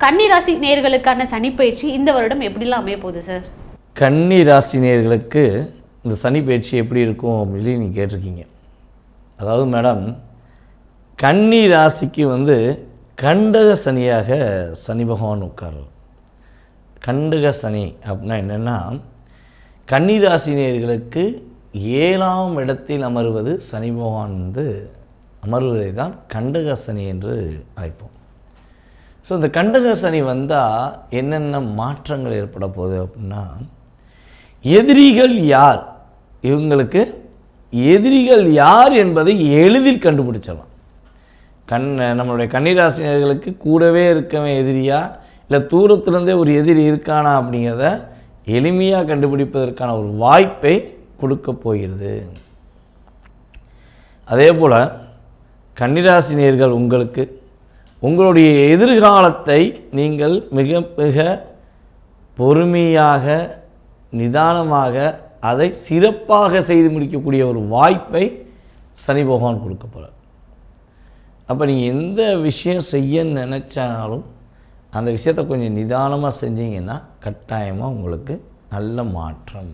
கன்னி ராசி நேயர்களுக்கான சனிப்பயிற்சி இந்த வருடம் எப்படிலாம் அமைய போகுது சார்? கன்னி ராசி நேயர்களுக்கு இந்த சனி பயிற்சி எப்படி இருக்கும் அப்படின்னு நீங்கள் கேட்டிருக்கீங்க. அதாவது மேடம், கன்னி ராசிக்கு கண்டக சனியாக சனி பகவான் உட்கார்றார். கண்டக சனி அப்படின்னா என்னென்னா, கன்னி ராசி நேயர்களுக்கு 7ஆம் இடத்தில் அமர்வது சனி பகவான் அமர்வதை தான் கண்டக சனி என்று அழைப்போம். ஸோ இந்த கண்டக சனி வந்தால் என்னென்ன மாற்றங்கள் ஏற்பட போகுது அப்படின்னா, எதிரிகள் யார், இவங்களுக்கு எதிரிகள் யார் என்பதை எளிதில் கண்டுபிடிச்சிடலாம். நம்மளுடைய கன்னிராசினியர்களுக்கு கூடவே இருக்கவன் எதிரியா இல்லை தூரத்திலிருந்தே ஒரு எதிரி இருக்கானா அப்படிங்கிறத எளிமையாக கண்டுபிடிப்பதற்கான ஒரு வாய்ப்பை கொடுக்க போகிறது. அதே போல் கன்னிராசினியர்கள் உங்களுடைய எதிர்காலத்தை நீங்கள் மிக மிக பொறுமையாக நிதானமாக அதை சிறப்பாக செய்து முடிக்கக்கூடிய ஒரு வாய்ப்பை சனி பகவான் கொடுக்க போகிறார். அப்போ நீங்கள் எந்த விஷயம் செய்ய நினச்சாலும் அந்த விஷயத்தை கொஞ்சம் நிதானமாக செஞ்சீங்கன்னா கட்டாயமாக உங்களுக்கு நல்ல மாற்றம்.